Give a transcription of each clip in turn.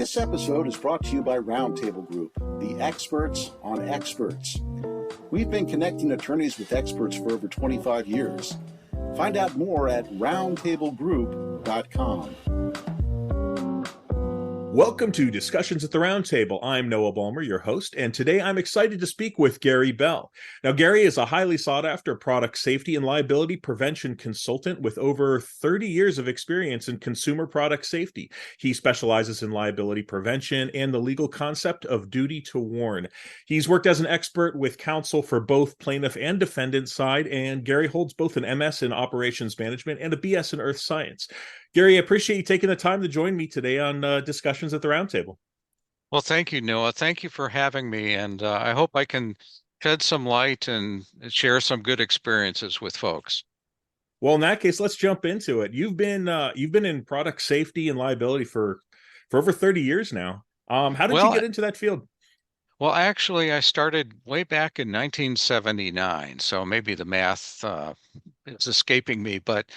This episode is brought to you by Roundtable Group, the experts on experts. We've been connecting attorneys with experts for over 25 years. Find out more at roundtablegroup.com. Welcome to Discussions at the Roundtable. I'm Noah Ballmer, your host, and today I'm excited to speak with Gary Bell. Now, Gary is a highly sought-after product safety and liability prevention consultant with over 30 years of experience in consumer product safety. He specializes in liability prevention and the legal concept of duty to warn. He's worked as an expert with counsel for both plaintiff and defendant side, and Gary holds both an MS in operations management and a BS in earth science. Gary, I appreciate you taking the time to join me today on Discussions at the Roundtable. Well, thank you, Noah. Thank you for having me, and I hope I can shed some light and share some good experiences with folks. Well, in that case, let's jump into it. You've been in product safety and liability for over 30 years now. How did you get into that field? Well, actually, I started way back in 1979, so maybe the math is escaping me, but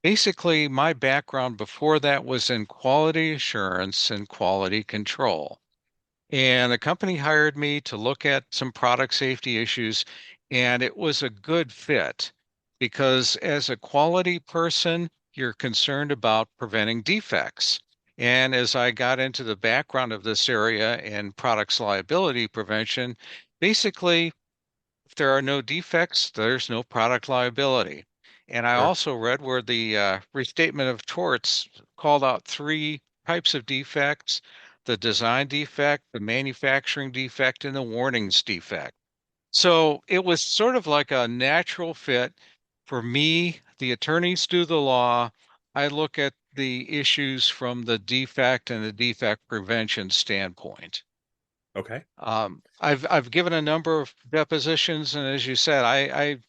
basically, my background before that was in quality assurance and quality control. And the company hired me to look at some product safety issues, and it was a good fit because as a quality person, you're concerned about preventing defects. And as I got into the background of this area in products liability prevention, basically, if there are no defects, there's no product liability. And I also read where the restatement of torts called out three types of defects: the design defect, the manufacturing defect, and the warnings defect. So it was sort of like a natural fit for me. The attorneys do the law. I look at the issues from the defect and the defect prevention standpoint. Okay. I've given a number of depositions, and as you said, I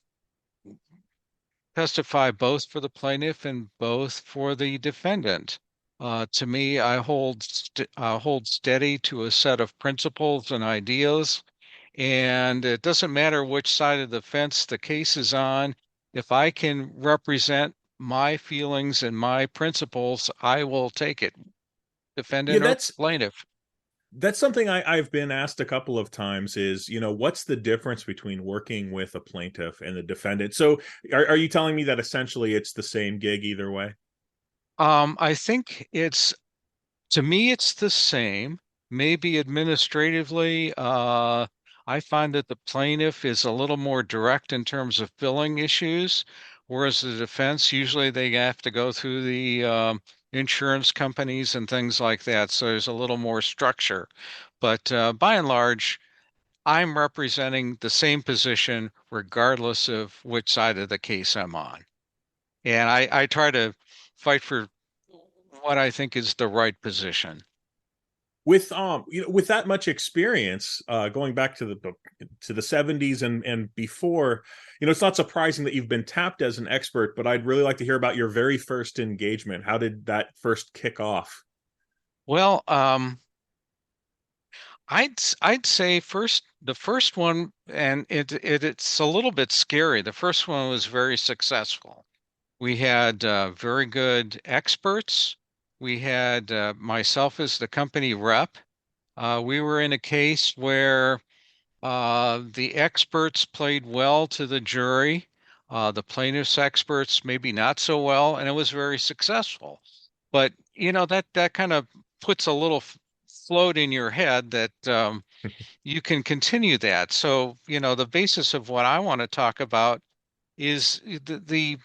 testify both for the plaintiff and both for the defendant. To me, I hold steady to a set of principles and ideas, and it doesn't matter which side of the fence the case is on. If I can represent my feelings and my principles, I will take it, defendant or plaintiff. That's something I've been asked a couple of times is, what's the difference between working with a plaintiff and the defendant? So are you telling me that essentially it's the same gig either way? I think to me, it's the same. Maybe administratively, I find that the plaintiff is a little more direct in terms of filling issues, whereas the defense, usually they have to go through the insurance companies and things like that. So there's a little more structure. But by and large, I'm representing the same position regardless of which side of the case I'm on. And I try to fight for what I think is the right position. With with that much experience, going back to the 70s and before, it's not surprising that you've been tapped as an expert, but I'd really like to hear about your very first engagement. How did that first kick off? Well, I'd say the first one, and it's a little bit scary. The first one was very successful. We had very good experts. We had myself as the company rep. We were in a case where the experts played well to the jury. The plaintiff's experts maybe not so well, and it was very successful. But that kind of puts a little float in your head that you can continue that. So the basis of what I want to talk about is the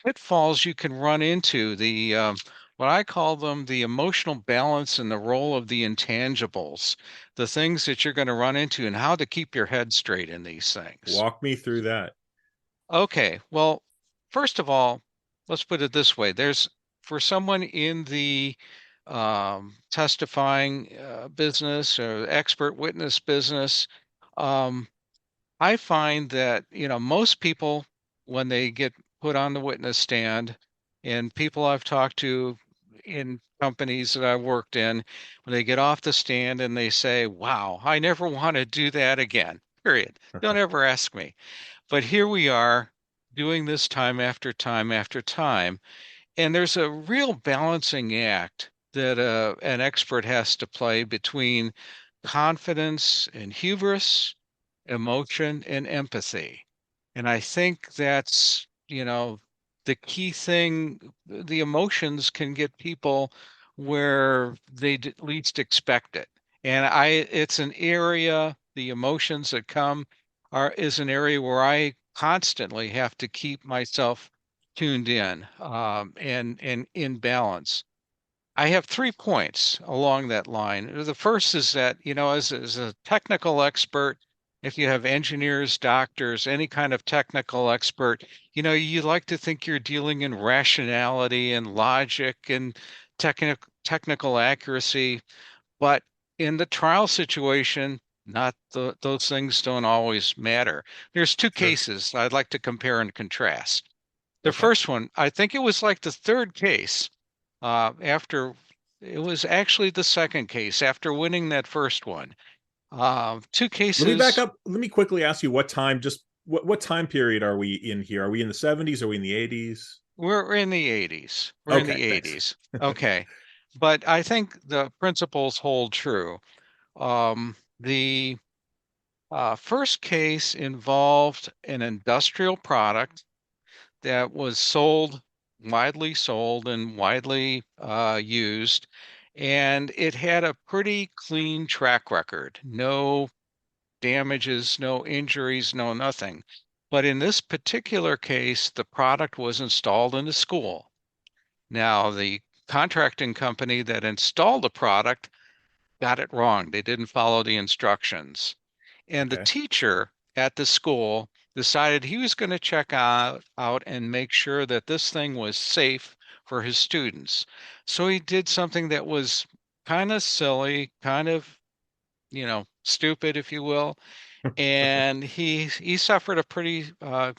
pitfalls you can run into, the what I call them the emotional balance and the role of the intangibles, the things that you're going to run into and how to keep your head straight in these things. Walk me through that. Okay, well, first of all, let's put it this way. For someone in the testifying business or expert witness business, I find that, most people, when they get put on the witness stand, and people I've talked to in companies that I've worked in, when they get off the stand and they say, wow, I never want to do that again, period. Don't ever ask me. But here we are doing this time after time after time. And there's a real balancing act that an expert has to play between confidence and hubris, emotion and empathy. And I think that's, the key thing. The emotions can get people where they least expect it. And it's an area, the emotions that come is an area where I constantly have to keep myself tuned in, and in balance. I have 3 points along that line. The first is that, as a technical expert, if you have engineers, doctors, any kind of technical expert, you like to think you're dealing in rationality and logic and technical accuracy. But in the trial situation, not those things don't always matter. There's two Sure. cases I'd like to compare and contrast. The Okay. first one, I think it was like the third case, after it was actually the second case after winning that first one. Two Let me back cases. up. Let me quickly ask you what time, just what time period are we in here? Are we in the 70s? Are we in the 80s? We're in the 80s. We're in Okay, the thanks. 80s. Okay. But I think the principles hold true. The first case involved an industrial product that was widely sold and widely used, and it had a pretty clean track record. No damages, no injuries, no nothing. But in this particular case, the product was installed in a school. Now, the contracting company that installed the product got it wrong. They didn't follow the instructions. And the Okay. teacher at the school decided he was going to check out and make sure that this thing was safe for his students. So he did something that was kind of silly, kind of, stupid, if you will. And he suffered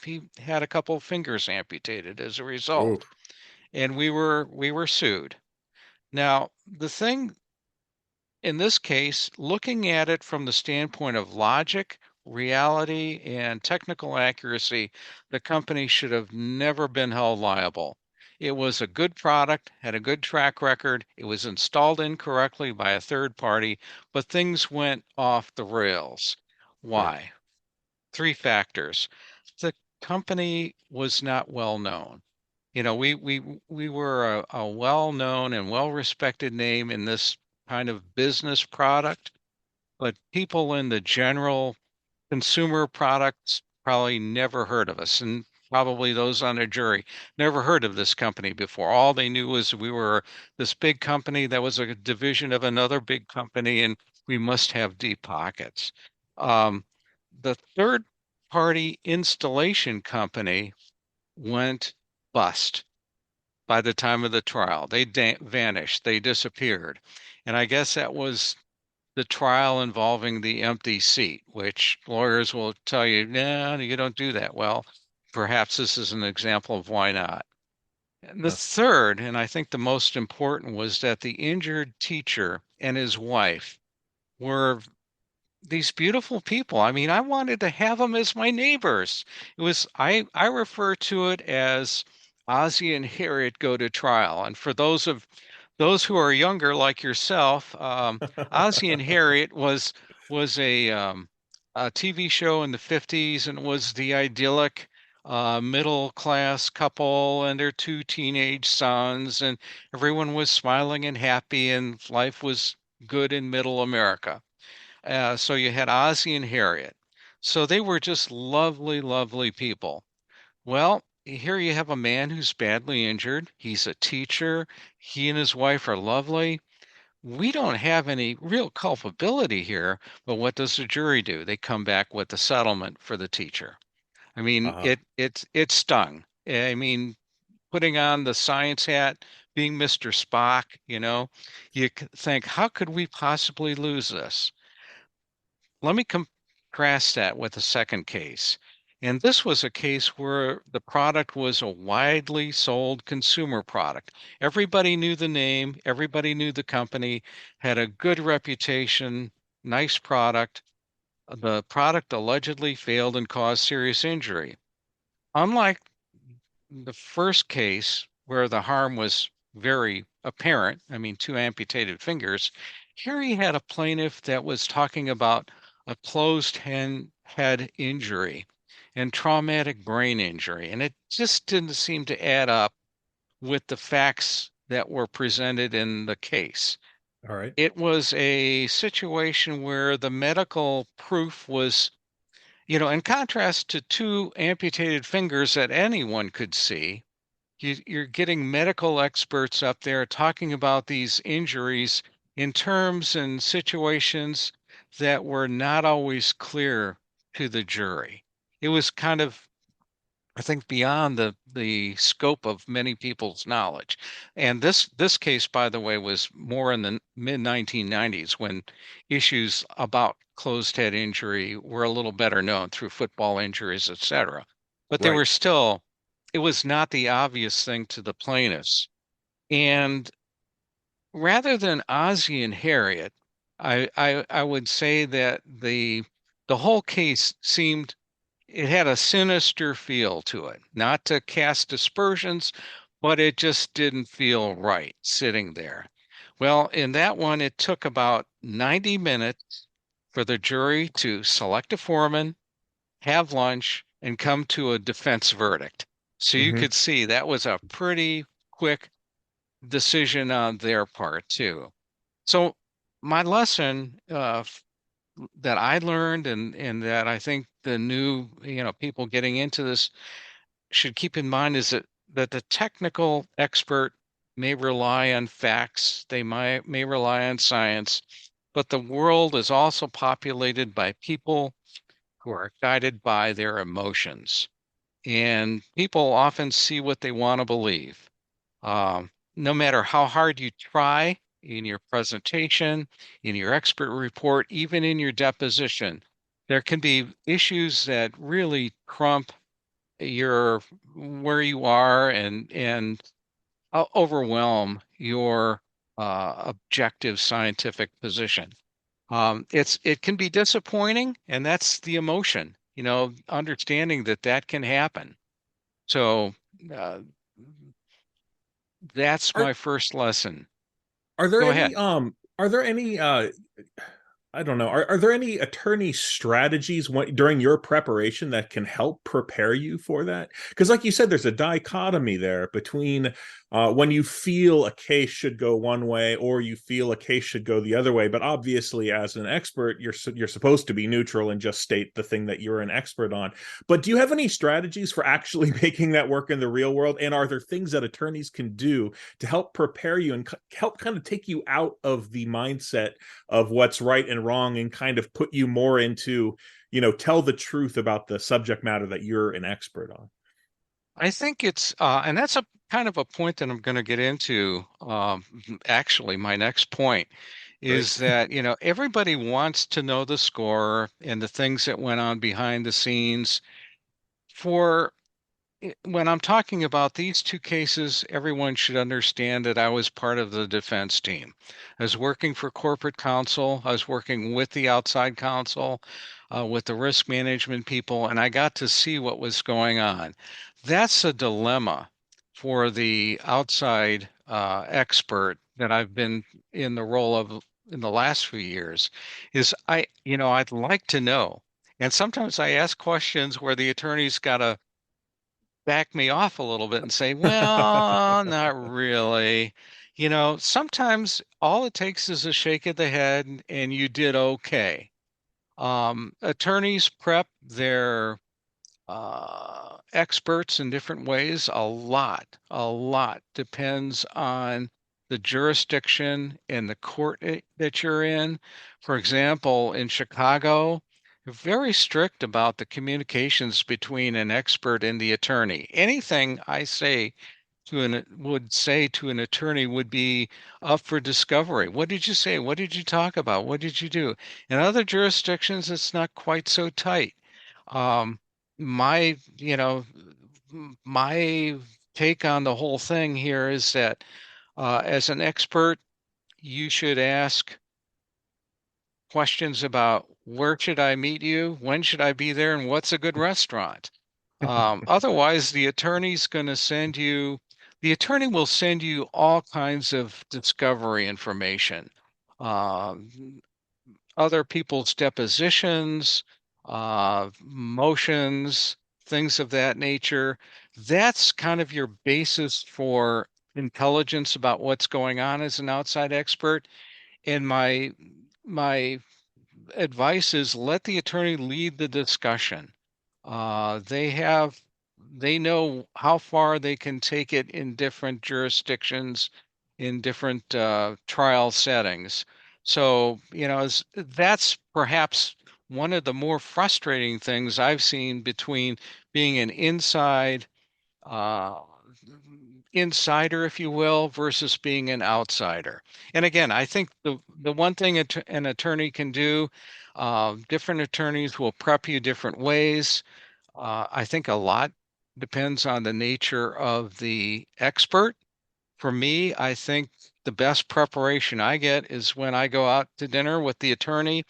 he had a couple of fingers amputated as a Oh, result. And we were sued. Now, the thing in this case, looking at it from the standpoint of logic, reality, and technical accuracy, the company should have never been held liable. It was a good product, had a good track record. It was installed incorrectly by a third party, but things went off the rails. sure. Why? Three factors. The company was not well known. We were a well-known and well-respected name in this kind of business product, but people in the general consumer products probably never heard of us, and probably those on a jury never heard of this company before. All they knew was we were this big company that was a division of another big company, and we must have deep pockets. Um, the third party installation company went bust by the time of the trial. They vanished, they disappeared. And I guess that was the trial involving the empty seat, which lawyers will tell you, no, you don't do that. Well, perhaps this is an example of why not. And the Huh. third, and I think the most important, was that the injured teacher and his wife were these beautiful people. I mean, I wanted to have them as my neighbors. I refer to it as Ozzie and Harriet go to trial. And for those who are younger, like yourself, Ozzie and Harriet was a TV show in the 50s, and was the idyllic middle class couple and their two teenage sons, and everyone was smiling and happy, and life was good in middle America. So you had Ozzie and Harriet. So they were just lovely, lovely people. Well, here you have a man who's badly injured. He's a teacher. He and his wife are lovely. We don't have any real culpability here, but what does the jury do? They come back with the settlement for the teacher. I mean, Uh-huh. it stung. I mean, putting on the science hat, being Mr. Spock, think, how could we possibly lose this? Let me contrast that with a second case. And this was a case where the product was a widely sold consumer product. Everybody knew the name, everybody knew the company, had a good reputation, nice product. The product allegedly failed and caused serious injury. Unlike the first case where the harm was very a parent, I mean, two amputated fingers. Here he had a plaintiff that was talking about a closed head injury and traumatic brain injury. And it just didn't seem to add up with the facts that were presented in the case. All right. It was a situation where the medical proof was, in contrast to two amputated fingers that anyone could see, you're getting medical experts up there talking about these injuries in terms and situations that were not always clear to the jury. It was kind of, I think, beyond the scope of many people's knowledge. And this case, by the way, was more in the mid 1990s when issues about closed head injury were a little better known through football injuries, etc. But they Right. were still, it was not the obvious thing to the plaintiffs. And rather than Ozzie and Harriet, I would say that the whole case seemed, it had a sinister feel to it. Not to cast aspersions, but it just didn't feel right sitting there. Well, in that one, it took about 90 minutes for the jury to select a foreman, have lunch, and come to a defense verdict. So you Hmm. could see that was a pretty quick decision on their part, too. So my lesson that I learned, and that I think the new, people getting into this should keep in mind, is that the technical expert may rely on facts, they may rely on science, but the world is also populated by people who are guided by their emotions. And people often see what they want to believe. No matter how hard you try in your presentation, in your expert report, even in your deposition, there can be issues that really trump your where you are and overwhelm your objective scientific position. It can be disappointing, and that's the emotion. Understanding that that can happen. So uh, that's Are my first lesson. are there Go ahead. any are there any I don't know. Are there any attorney strategies during your preparation that can help prepare you for that? Because, like you said, there's a dichotomy there between when you feel a case should go one way or you feel a case should go the other way. But obviously, as an expert, you're supposed to be neutral and just state the thing that you're an expert on. But do you have any strategies for actually making that work in the real world? And are there things that attorneys can do to help prepare you and help kind of take you out of the mindset of what's right and wrong and kind of put you more into, tell the truth about the subject matter that you're an expert on? I think it's, and that's a kind of a point that I'm going to get into. Actually, my next point Great. is that, everybody wants to know the score and the things that went on behind the scenes. For When I'm talking about these two cases, everyone should understand that I was part of the defense team. I was working for corporate counsel, I was working with the outside counsel, with the risk management people, and I got to see what was going on. That's a dilemma for the outside expert that I've been in the role of in the last few years. Is I'd like to know. And sometimes I ask questions where the attorney's got to back me off a little bit and say, well, not really. Sometimes all it takes is a shake of the head and you did okay. Attorneys prep their experts in different ways. A lot depends on the jurisdiction and the court that you're in. For example, in Chicago, they're very strict about the communications between an expert and the attorney. Anything I say would say to an attorney would be up for discovery. What did you say? What did you talk about? What did you do? In other jurisdictions, it's not quite so tight. Um, my, my take on the whole thing here is that as an expert, you should ask questions about where should I meet you, when should I be there, and what's a good restaurant. Otherwise, the attorney's going to send you the attorney will send you all kinds of discovery information, um, other people's depositions, motions, things of that nature. That's kind of your basis for intelligence about what's going on as an outside expert. And my advice is let the attorney lead the discussion. They know how far they can take it in different jurisdictions, in different trial settings. So, that's perhaps one of the more frustrating things I've seen between being an uh, insider, if you will, versus being an outsider. And again, I think the one thing an attorney can do, different attorneys will prep you different ways. I think a lot depends on the nature of the expert. For me, I think the best preparation I get is when I go out to dinner with the attorney.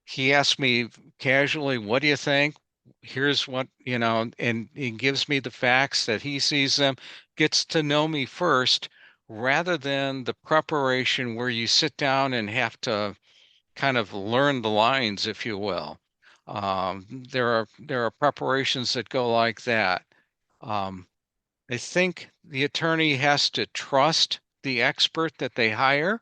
He asks me casually, "What do you think?" Here's what, and he gives me the facts that he sees them, gets to know me first, rather than the preparation where you sit down and have to kind of learn the lines, if you will. There are preparations that go like that. Um, I think the attorney has to trust the expert that they hire,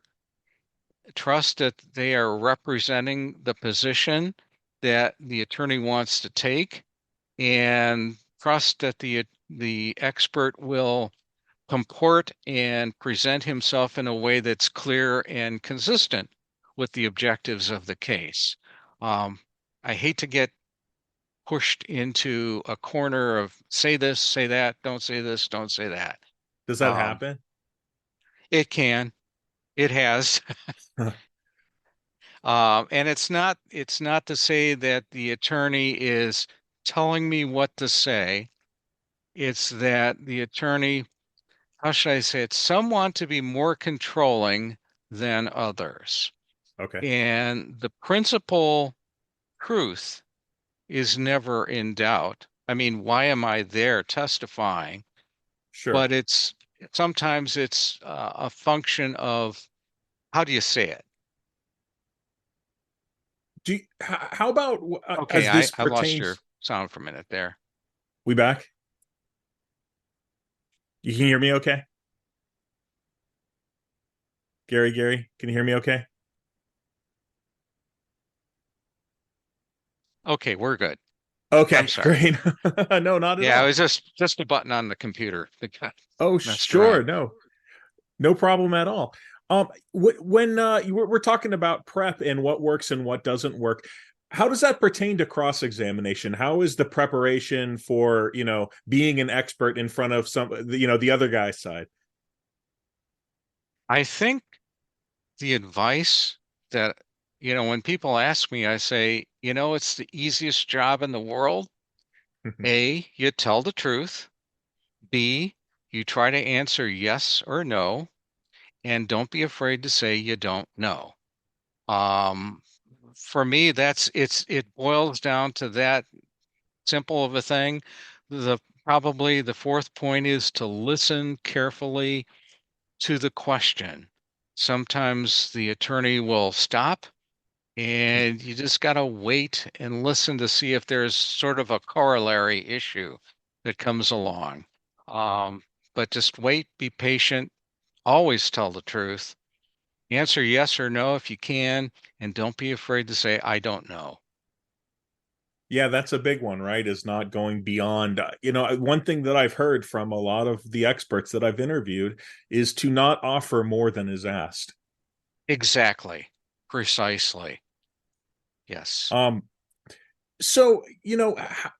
trust that they are representing the position that the attorney wants to take, and trust that the expert will comport and present himself in a way that's clear and consistent with the objectives of the case. Um, I hate to get pushed into a corner of say this, say that, don't say this, don't say that. Does that Um, happen? it can, it has. And it's not to say that the attorney is telling me what to say. It's that the attorney, how should I say it? Some want to be more controlling than others. Okay, And the principal truth is never in doubt. I mean, why am I there testifying? sure. But sometimes it's a function of how do you say it? How about Okay, as this I lost your pertains? sound for a minute there. We back? You can hear me okay? Gary, can you hear me okay? Okay, we're good. I'm Okay, sorry. great. No, not at Yeah, it all. was just a button on the computer that got Oh, messed sure. around. No problem at all. When we're talking about prep and what works and what doesn't work, how does that pertain to cross examination? How is the preparation for being an expert in front of the other guy's side? I think the advice that, when people ask me, I say, it's the easiest job in the world. A, you tell the truth. B, you try to answer yes or no, and don't be afraid to say you don't know. Um, for me, it boils down to that simple of a thing. Probably the fourth point is to listen carefully to the question. Sometimes the attorney will stop and you just got to wait and listen to see if there's sort of a corollary issue that comes along. Um, but just wait, be patient, always tell the truth, answer yes or no if you can, and don't be afraid to say, I don't know. Yeah, that's a big one, right? Is not going beyond. One thing that I've heard from a lot of the experts that I've interviewed is to not offer more than is asked. Exactly. Precisely. Yes. Um, so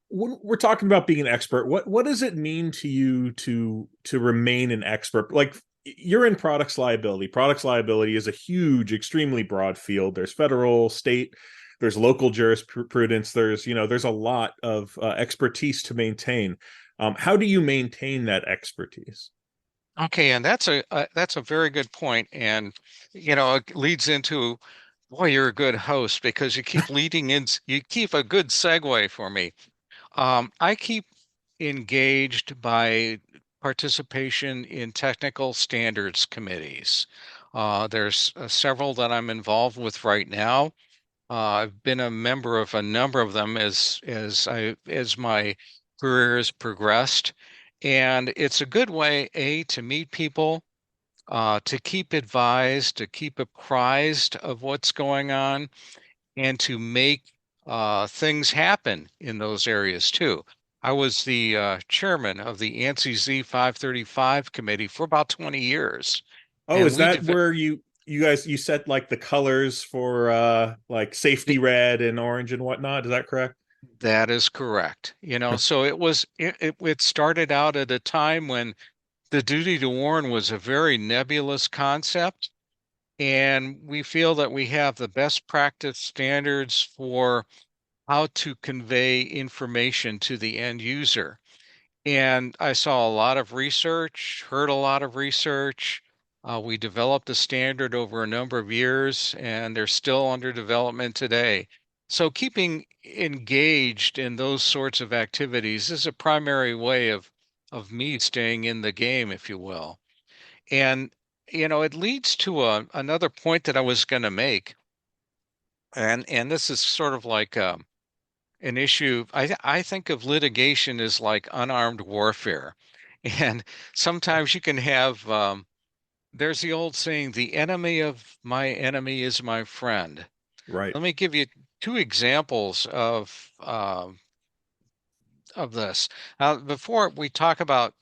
when we're talking about being an expert, what does it mean to you to remain an expert? Like, you're in products liability is a huge, extremely broad field. There's federal, state, there's local jurisprudence, there's a lot of expertise to maintain. How do you maintain that expertise? Okay, and that's a very good point, and it leads into, boy, you're a good host because you keep leading in, you keep a good segue for me. I keep engaged by participation in technical standards committees. There's several that I'm involved with right now. I've been a member of a number of them as my career has progressed, and it's a good way, to meet people, to keep advised, to keep apprised of what's going on, and to make things happen in those areas too. I was the chairman of the ANSI Z535 committee for about 20 years, Oh, and is that where you guys you set like the colors for like safety red and orange and whatnot? Is that correct? that is correct. So it started out at a time when the duty to warn was a very nebulous concept, and we feel that we have the best practice standards for how to convey information to the end user. And I saw a lot of research, heard a lot of research. We developed a standard over a number of years, and they're still under development today. So keeping engaged in those sorts of activities is a primary way of me staying in the game, if you will. And it leads to another point that I was going to make, and this is sort of like an issue. I think of litigation as like unarmed warfare, and sometimes you can have. There's the old saying, "The enemy of my enemy is my friend." Right. Let me give you two examples of this. Before we talk about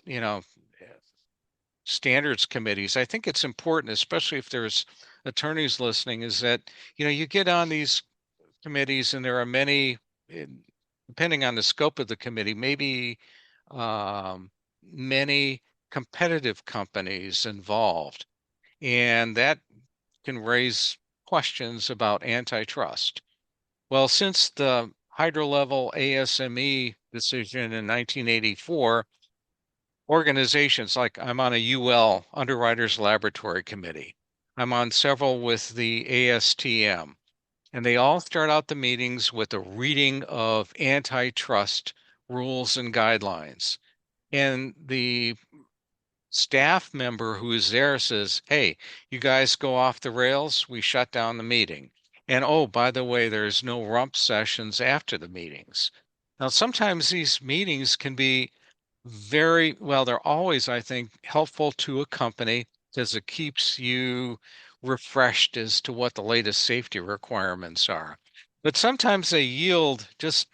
standards committees, I think it's important, especially if there's attorneys listening, is that you get on these committees and there are many, depending on the scope of the committee, maybe many competitive companies involved, and that can raise questions about antitrust. Well, since the hydro level ASME decision in 1984, organizations like I'm on a UL, Underwriters Laboratory Committee. I'm on several with the ASTM, and they all start out the meetings with a reading of antitrust rules and guidelines. And the staff member who is there says, "Hey, you guys go off the rails, we shut down the meeting. And oh, by the way, there's no rump sessions after the meetings." Now, sometimes these meetings can be very well, they're always, I think, helpful to a company because it keeps you refreshed as to what the latest safety requirements are. But sometimes they yield just,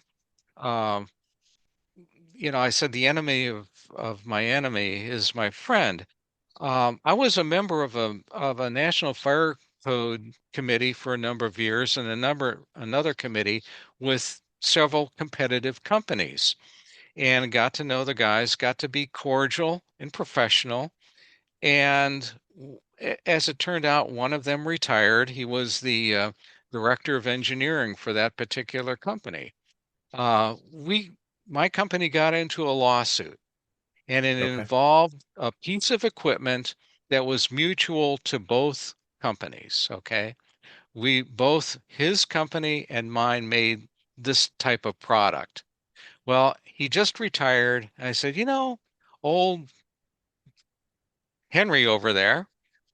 um, I said the enemy of my enemy is my friend. I was a member of a National Fire Code committee for a number of years, and another committee with several competitive companies, and got to know the guys, got to be cordial and professional. And as it turned out, one of them retired. He was the director of engineering for that particular company. We, my company got into a lawsuit, and it Okay. involved a piece of equipment that was mutual to both companies. Okay. His company and mine made this type of product. Well, he just retired. I said, old Henry over there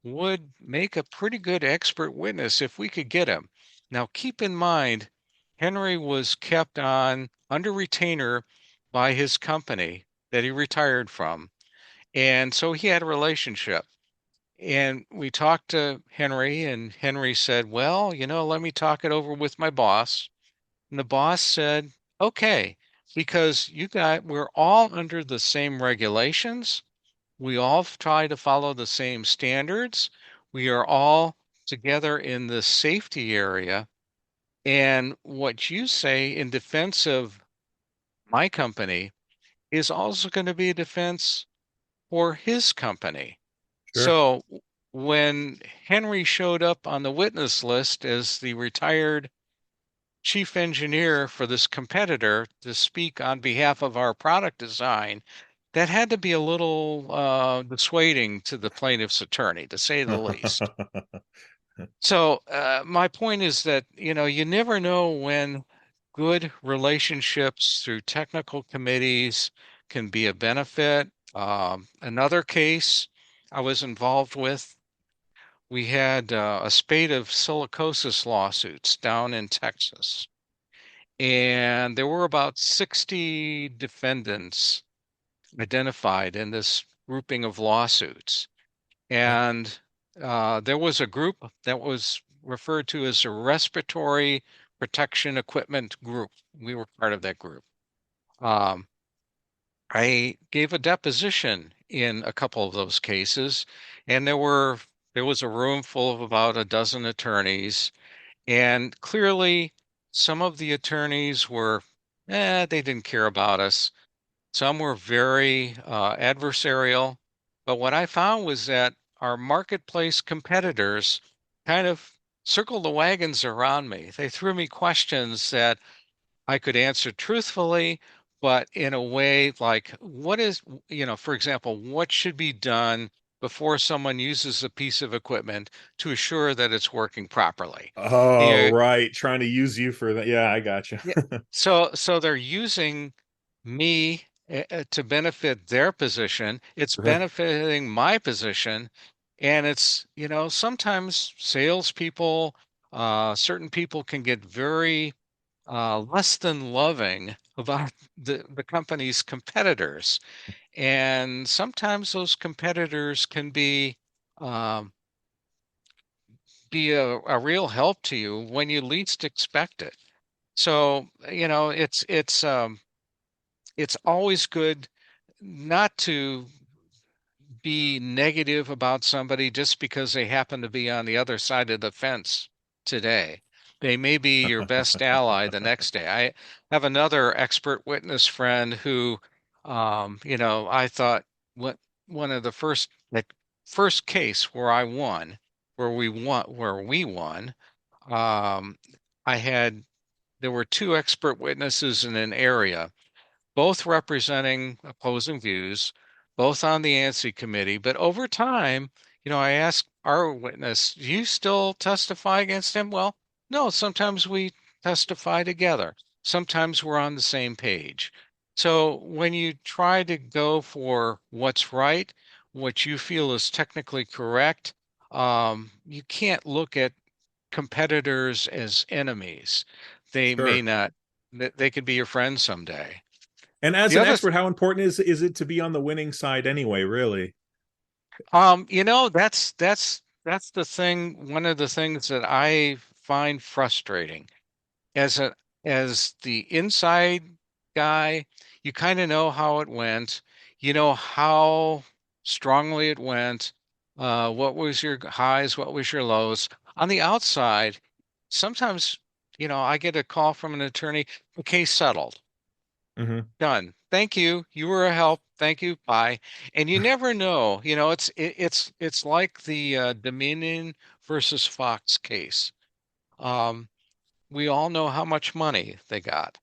would make a pretty good expert witness if we could get him. Now, keep in mind, Henry was kept on under retainer by his company that he retired from. And so he had a relationship. And we talked to Henry, and Henry said, "Well, let me talk it over with my boss." And the boss said, "Okay, because we're all under the same regulations. We all try to follow the same standards. We are all together in the safety area. And what you say in defense of my company is also going to be a defense for his company." Sure. So when Henry showed up on the witness list as the retired chief engineer for this competitor to speak on behalf of our product design, that had to be a little dissuading to the plaintiff's attorney, to say the least. So my point is that you never know when good relationships through technical committees can be a benefit, Another case I was involved with, we had a spate of silicosis lawsuits down in Texas, and there were about 60 defendants identified in this grouping of lawsuits. And there was a group that was referred to as a respiratory protection equipment group. We were part of that group. Um, I gave a deposition in a couple of those cases, and there was a room full of about a dozen attorneys, and clearly some of the attorneys were, they didn't care about us. Some were very adversarial, but what I found was that our marketplace competitors kind of circled the wagons around me. They threw me questions that I could answer truthfully, but in a way like, for example, what should be done before someone uses a piece of equipment to assure that it's working properly? Oh, You right. Trying to use you for that. Yeah, I got you. Yeah. So they're using me to benefit their position. It's Right. benefiting my position. And sometimes salespeople, certain people can get very less than loving about the company's competitors. And sometimes those competitors can um, be a real help to you when you least expect it. So, it's always good not to be negative about somebody just because they happen to be on the other side of the fence today. They may be your best ally the next day. I have another expert witness friend who, I thought what one of the first case where I won, where we won, um, I had there were two expert witnesses in an area, both representing opposing views, both on the ANSI committee. But over time, I asked our witness, do you still testify against him? Well, no, sometimes we testify together. Sometimes we're on the same page. So when you try to go for what's right, what you feel is technically correct, you can't look at competitors as enemies. They may Sure. not, they could be your friends someday. And as The an other, expert, how important is it to be on the winning side anyway, really? that's the thing. One of the things that I find frustrating as a as the inside guy, you kind of know how it went. You know how strongly it went. What was your highs? What was your lows? On the outside, sometimes, I get a call from an attorney, the case settled. Hmm. Done. Thank you. You were a help. Thank you. Bye. And you never know. It's like the Dominion versus Fox case. Um, we all know how much money they got,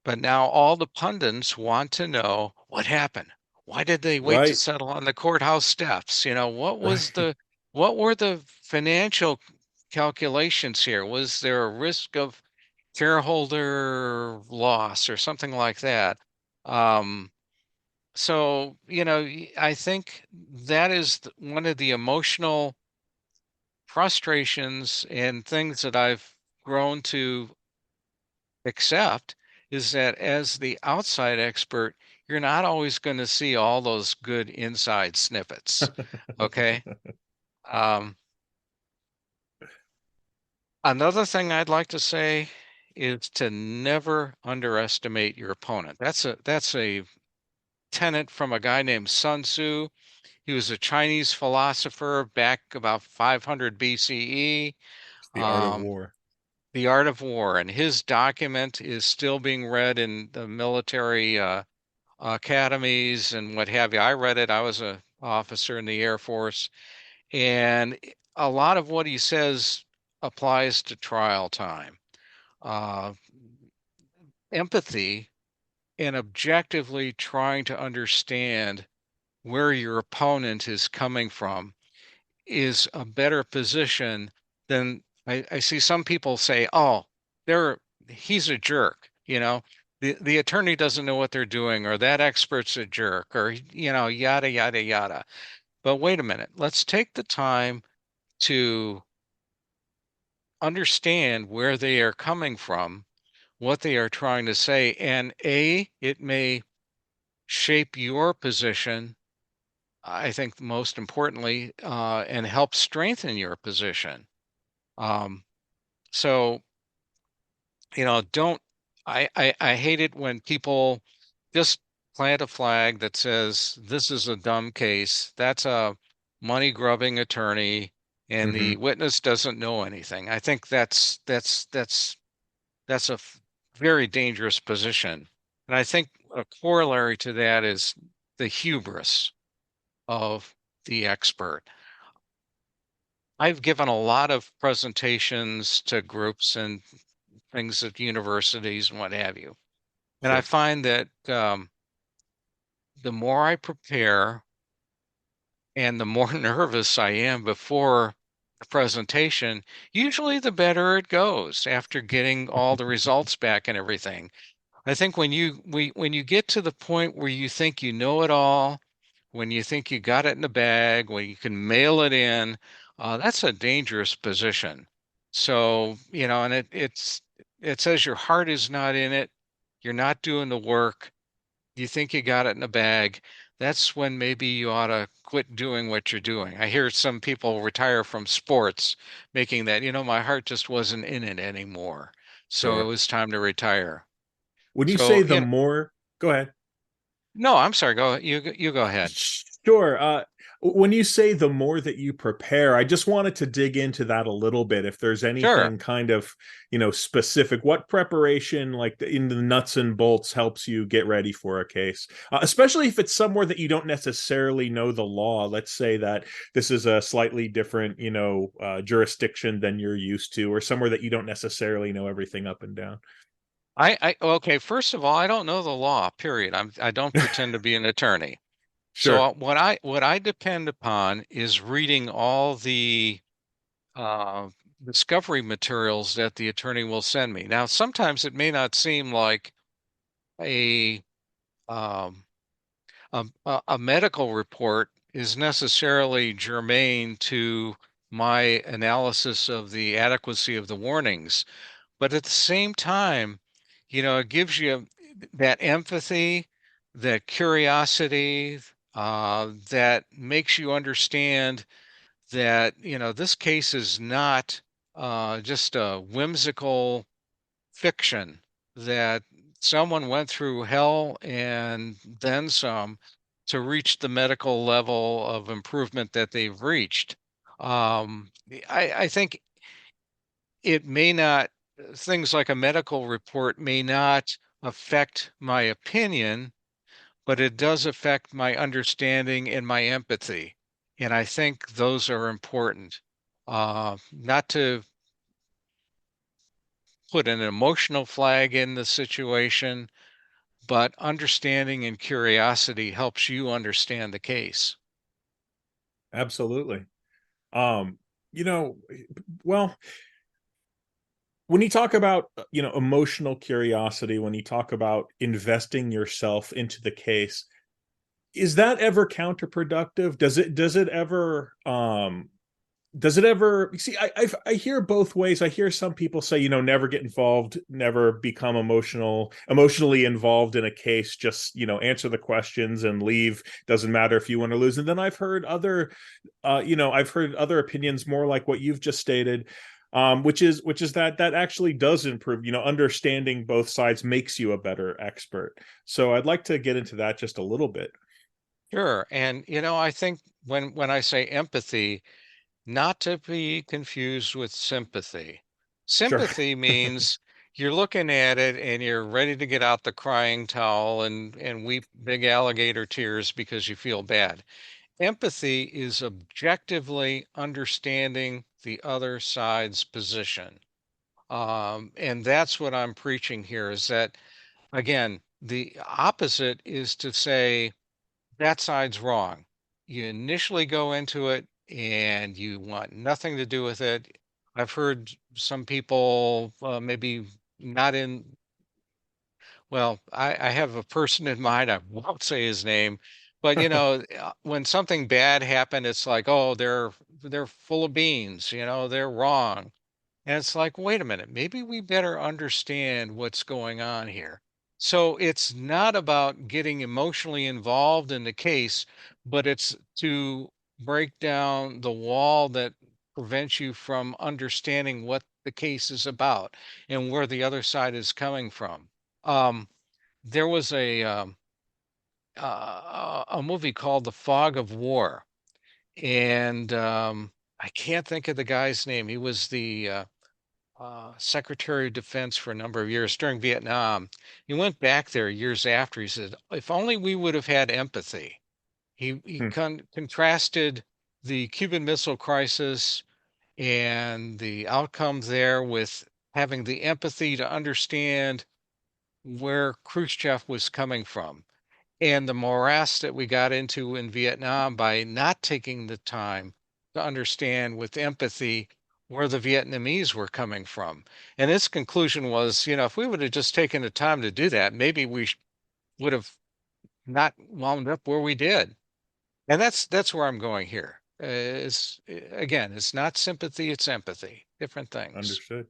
but now all the pundits want to know what happened. Why did they wait to Right. settle on the courthouse steps? Right. What were the financial calculations here? Was there a risk of shareholder loss or something like that? Um, so, I think that is one of the emotional frustrations and things that I've grown to accept is that as the outside expert, you're not always going to see all those good inside snippets. Okay. Um, Another thing I'd like to say is to never underestimate your opponent. That's a tenet from a guy named Sun Tzu. He was a Chinese philosopher back about 500 BCE. It's the art of Um, war. the Art of War, and his document is still being read in the military academies and what have you. I read it. I was a officer in the Air Force, and a lot of what he says applies to trial time. Uh, Empathy and objectively trying to understand where your opponent is coming from is a better position than I see some people say, oh, they're he's a jerk, the attorney doesn't know what they're doing, or that expert's a jerk, or yada yada yada. But wait a minute, let's take the time to understand where they are coming from, what they are trying to say, and it may shape your position, I think most importantly, and help strengthen your position. Um, so, don't, I hate it when people just plant a flag that says this is a dumb case. That's a money grubbing attorney, and the Hmm. witness doesn't know anything. I think that's a very dangerous position. And I think a corollary to that is the hubris of the expert. I've given a lot of presentations to groups and things at universities and what have you. And I Sure. find that the more I prepare and the more nervous I am before the presentation, usually the better it goes after getting all the results back and everything. I think when you get to the point where you think you know it all, when you think you got it in the bag, when you can mail it in, that's a dangerous position. So, and it says your heart is not in it, you're not doing the work, you think you got it in the bag. That's when maybe you ought to quit doing what you're doing. I hear some people retire from sports making that, my heart just wasn't in it anymore. So it Sure. was time to retire. When you say So, the more, go ahead. no, I'm sorry. You go ahead. Sure. When you say the more that you prepare, I just wanted to dig into that a little bit. If there's Sure. anything kind of, specific, what preparation, like in the nuts and bolts, helps you get ready for a case, especially if it's somewhere that you don't necessarily know the law. Let's say that this is a slightly different, jurisdiction than you're used to, or somewhere that you don't necessarily know everything up and down. Okay. First of all, I don't know the law, period. I don't pretend to be an attorney. So Sure. what I depend upon is reading all the uh, discovery materials that the attorney will send me. Now, sometimes it may not seem like a um, a medical report is necessarily germane to my analysis of the adequacy of the warnings, but at the same time, it gives you that empathy, that curiosity, that makes you understand that, this case is not just a whimsical fiction, that someone went through hell and then some to reach the medical level of improvement that they've reached. I think it may not, things like a medical report may not affect my opinion, but it does affect my understanding and my empathy. And I think those are important. Not to put an emotional flag in the situation, but understanding and curiosity helps you understand the case. Absolutely. Um, you know, well, when you talk about emotional curiosity, when you talk about investing yourself into the case, is that ever counterproductive? Does it ever see? I hear both ways. I hear some people say, never get involved, never become emotionally involved in a case, just answer the questions and leave. Doesn't matter if you win or lose. And then I've heard other opinions, more like what you've just stated, which is that actually does improve. Understanding both sides makes you a better expert. So I'd like to get into that just a little bit. Sure. And I think when I say empathy, not to be confused with sympathy. Sure. Sympathy means you're looking at it and you're ready to get out the crying towel and weep big alligator tears because you feel bad. Empathy is objectively understanding the other side's position. And that's what I'm preaching here, is that, again, the opposite is to say that side's wrong. You initially go into it and you want nothing to do with it. I've heard some people, maybe not in Well, I have a person in mind. I won't say his name, but when something bad happened, it's like, oh, they're full of beans. They're wrong. And it's like, wait a minute, maybe we better understand what's going on here. So it's not about getting emotionally involved in the case, but it's to break down the wall that prevents you from understanding what the case is about and where the other side is coming from. Um, there was a movie called The Fog of War, and I can't think of the guy's name. He was the Secretary of Defense for a number of years during Vietnam. He went back there years after. He said, "If only we would have had empathy." He Hmm. contrasted the Cuban Missile Crisis and the outcome there with having the empathy to understand where Khrushchev was coming from and the morass that we got into in Vietnam by not taking the time to understand with empathy where the Vietnamese were coming from. And his conclusion was, if we would have just taken the time to do that, maybe we would have not wound up where we did. And that's where I'm going here. Again, it's not sympathy, it's empathy. Different things. Understood.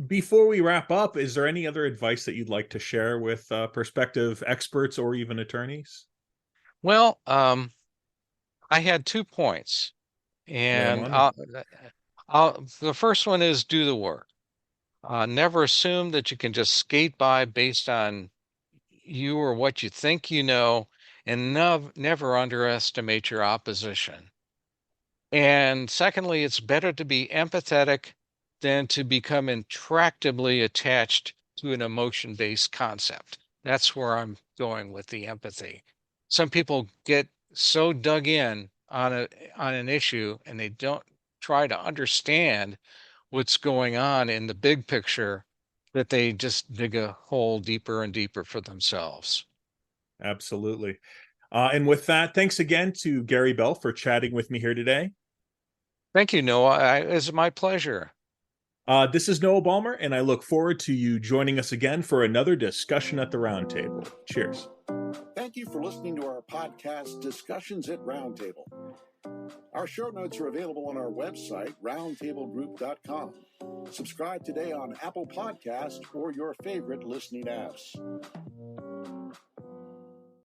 Before we wrap up, is there any other advice that you'd like to share with prospective experts or even attorneys? Well, I had 2 points, Lay them and on me. the first one is do the work. Never assume that you can just skate by based on you or what you think you know, and never underestimate your opposition. And secondly, it's better to be empathetic than to become intractably attached to an emotion based concept. That's where I'm going with the empathy. Some people get so dug in on an issue and they don't try to understand what's going on in the big picture that they just dig a hole deeper and deeper for themselves. Absolutely. And with that, thanks again to Gary Bell for chatting with me here today. Thank you, Noah. It's my pleasure. This is Noah Ballmer, and I look forward to you joining us again for another discussion at the roundtable. Cheers. Thank you for listening to our podcast, Discussions at Roundtable. Our show notes are available on our website, roundtablegroup.com. Subscribe today on Apple Podcasts or your favorite listening apps.